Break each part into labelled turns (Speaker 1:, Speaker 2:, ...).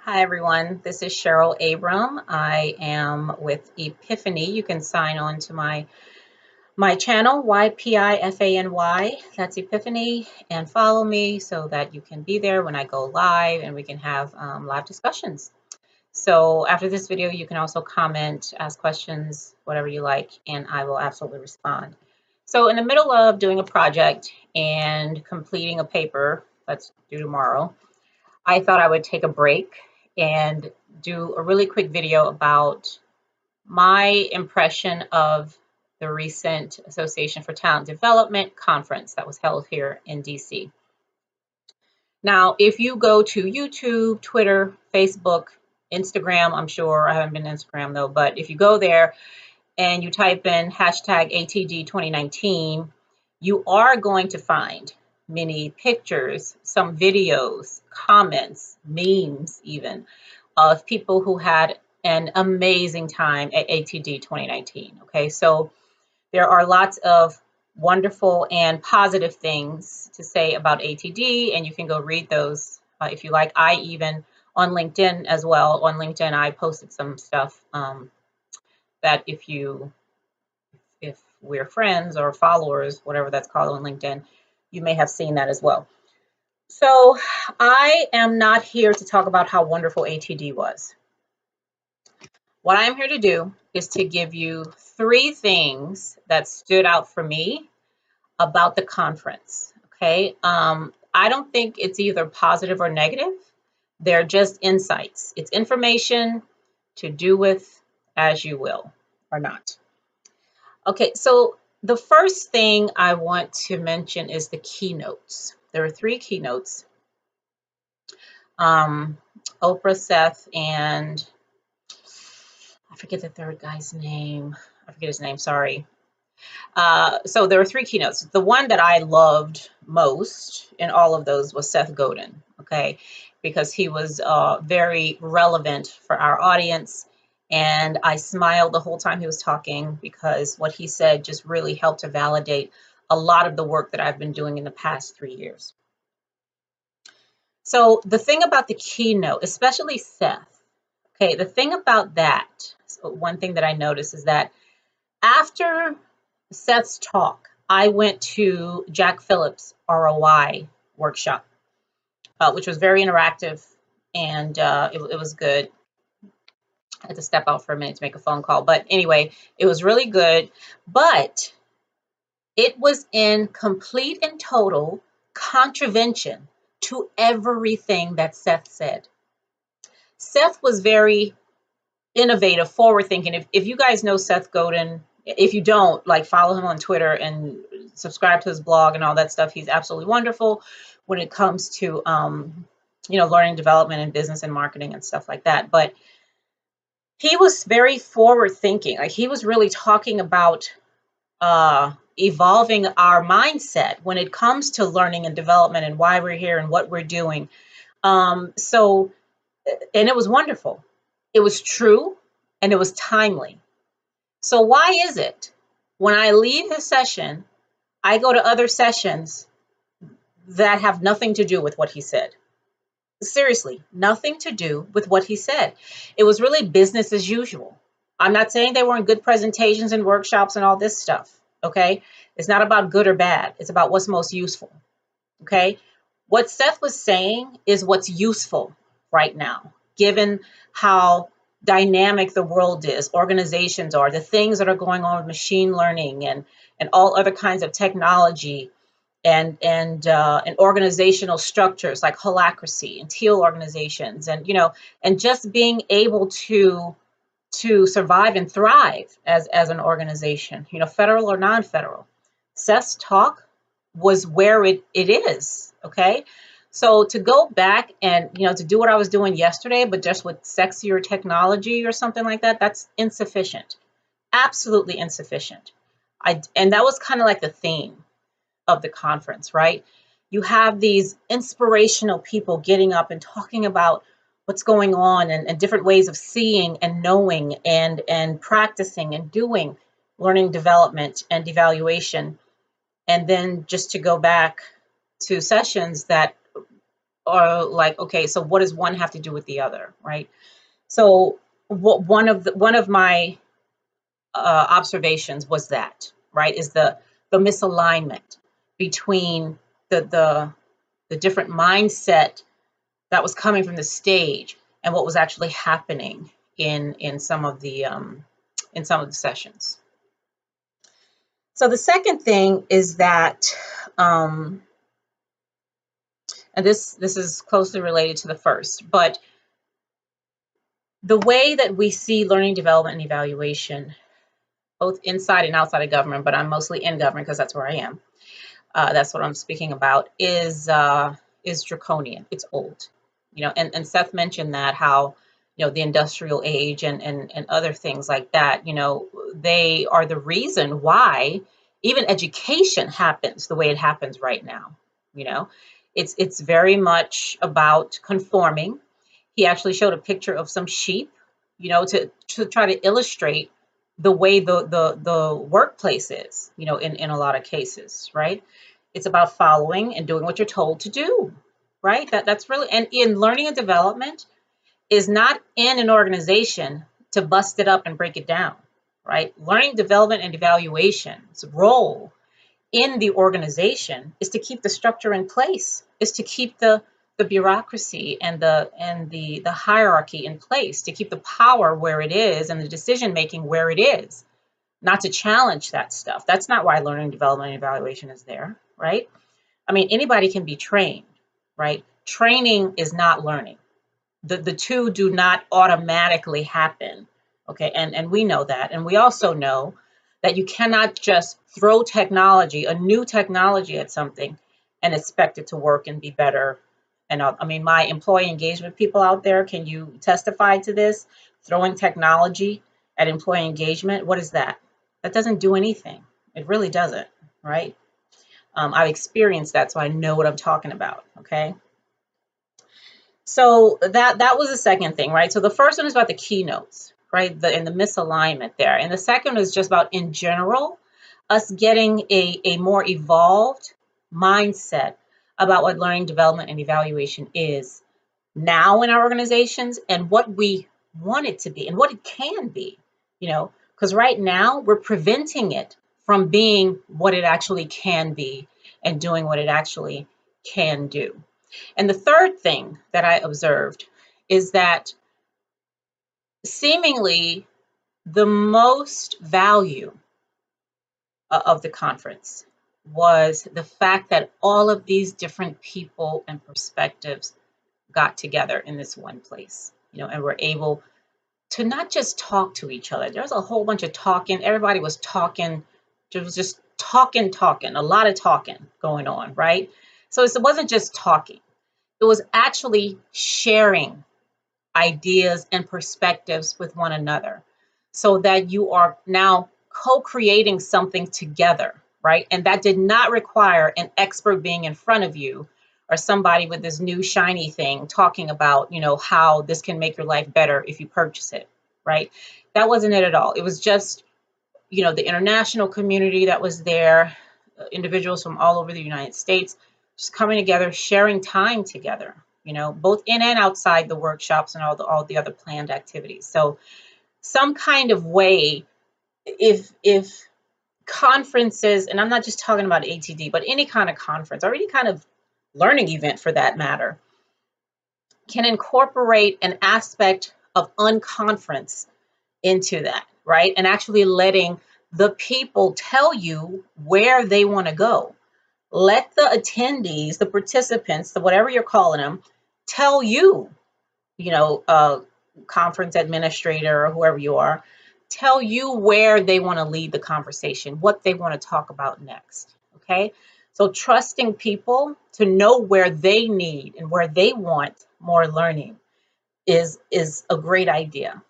Speaker 1: Hi everyone, this is Cheryl Abram. I am with Ypifany. You can sign on to my channel, Ypifany. That's Ypifany, and follow me so that you can be there when I go live and we can have live discussions. So after this video, you can also comment, ask questions, whatever you like, and I will absolutely respond. So in the middle of doing a project and completing a paper that's due tomorrow, I thought I would take a break and do a really quick video about my impression of the recent Association for Talent Development conference that was held here in DC. Now, if you go to YouTube, Twitter, Facebook, Instagram, I'm sure I haven't been to Instagram though, but if you go there and you type in hashtag ATD 2019, you are going to find many pictures, some videos, comments, memes even, of people who had an amazing time at ATD 2019. Okay, so there are lots of wonderful and positive things to say about ATD, and you can go read those if you like. I even on LinkedIn as well. On LinkedIn, I posted some stuff that if we're friends or followers, whatever that's called on LinkedIn, you may have seen that as well. So I am not here to talk about how wonderful ATD was. What I'm here to do is to give you 3 things that stood out for me about the conference. Okay. I don't think it's either positive or negative. They're just insights. It's information to do with as you will or not. Okay, so the first thing I want to mention is the keynotes. There are 3 keynotes. Oprah, Seth, and I forget the third guy's name. I forget his name, sorry. So there were 3 keynotes. The one that I loved most in all of those was Seth Godin, okay, because he was very relevant for our audience. And I smiled the whole time he was talking because what he said just really helped to validate a lot of the work that I've been doing in the past 3 years. So the thing about the keynote, especially Seth, okay, the thing about that, so one thing that I noticed is that after Seth's talk, I went to Jack Phillips' ROI workshop, which was very interactive, and it was good. I had to step out for a minute to make a phone call. But anyway, it was really good. But it was in complete and total contravention to everything that Seth said. Seth was very innovative, forward thinking. If you guys know Seth Godin, if you don't, like, follow him on Twitter and subscribe to his blog and all that stuff. He's absolutely wonderful when it comes to learning development and business and marketing and stuff like that. But he was very forward thinking. Like, he was really talking about evolving our mindset when it comes to learning and development and why we're here and what we're doing. And it was wonderful. It was true and it was timely. So why is it when I leave his session, I go to other sessions that have nothing to do with what he said? Seriously, nothing to do with what he said. It was really business as usual. I'm not saying they weren't good presentations and workshops and all this stuff, okay? It's not about good or bad. It's about what's most useful, okay? What Seth was saying is what's useful right now, given how dynamic the world is, organizations are, the things that are going on with machine learning and all other kinds of technology and organizational structures like holacracy and teal organizations, and just being able to survive and thrive as an organization, federal or non-federal. Seth's talk was where it is, okay? So to go back and, to do what I was doing yesterday, but just with sexier technology or something like that, that's insufficient. Absolutely insufficient. And that was kind of like the theme of the conference, right? You have these inspirational people getting up and talking about what's going on and different ways of seeing and knowing and practicing and doing learning development and evaluation. And then just to go back to sessions that or like, okay, so what does one have to do with the other, right? So one of my observations was that, right, is the misalignment between the different mindset that was coming from the stage and what was actually happening in some of the sessions. So the second thing is that, and this is closely related to the first, but the way that we see learning development and evaluation, both inside and outside of government, but I'm mostly in government because that's where I am. That's what I'm speaking about, is draconian. It's old, and Seth mentioned that, how, the industrial age and other things like that, they are the reason why even education happens the way it happens right now. It's very much about conforming. He actually showed a picture of some sheep, to try to illustrate the way the workplace is, in a lot of cases, right? It's about following and doing what you're told to do, right? That's really, and in learning and development is not in an organization to bust it up and break it down, right? Learning, development, and evaluation's role in the organization is to keep the structure in place, is to keep the bureaucracy and the hierarchy in place, to keep the power where it is and the decision making where it is, not to challenge that stuff. That's not why learning, development, and evaluation is there, right? I mean, anybody can be trained, right? Training is not learning. The two do not automatically happen, okay? And we know that. And we also know that you cannot just throw technology, a new technology, at something and expect it to work and be better. And I mean, my employee engagement people out there, can you testify to this? Throwing technology at employee engagement, what is that? That doesn't do anything. It really doesn't, right? I've experienced that, so I know what I'm talking about, okay? So that was the second thing, right? So the first one is about the keynotes, right? And the misalignment there. And the second is just about, in general, us getting a more evolved mindset about what learning, development, and evaluation is now in our organizations, and what we want it to be and what it can be, because right now we're preventing it from being what it actually can be and doing what it actually can do. And the third thing that I observed is that seemingly the most value of the conference was the fact that all of these different people and perspectives got together in this one place, and were able to not just talk to each other. There was a whole bunch of talking. Everybody was talking. It was just talking, a lot of talking going on, right? So it wasn't just talking. It was actually sharing ideas and perspectives with one another, so that you are now co-creating something together, right? And that did not require an expert being in front of you, or somebody with this new shiny thing talking about, how this can make your life better if you purchase it, right? That wasn't it at all. It was just, the international community that was there, individuals from all over the United States, just coming together, sharing time together, both in and outside the workshops and all the other planned activities. So some kind of way, if conferences, and I'm not just talking about ATD, but any kind of conference or any kind of learning event for that matter, can incorporate an aspect of unconference into that, right? And actually letting the people tell you where they want to go. Let the attendees, the participants, whatever you're calling them, tell you, conference administrator or whoever you are, tell you where they want to lead the conversation, what they want to talk about next, okay? So trusting people to know where they need and where they want more learning is a great idea.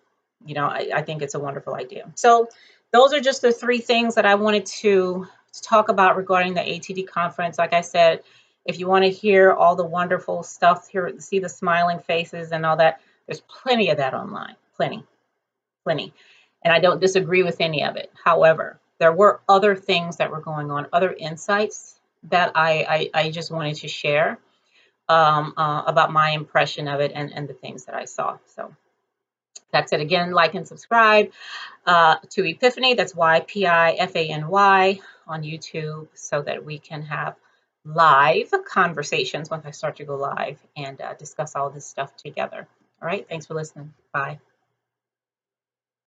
Speaker 1: I think it's a wonderful idea. So those are just the three things that I wanted to talk about regarding the ATD conference. Like I said, if you want to hear all the wonderful stuff, see the smiling faces and all that, there's plenty of that online, plenty. And I don't disagree with any of it. However, there were other things that were going on, other insights that I just wanted to share. about my impression of it and the things that I saw. So that's it. Again, like and subscribe to Ypifany. That's Ypifany on YouTube, so that we can have live conversations once I start to go live and discuss all this stuff together. All right. Thanks for listening. Bye.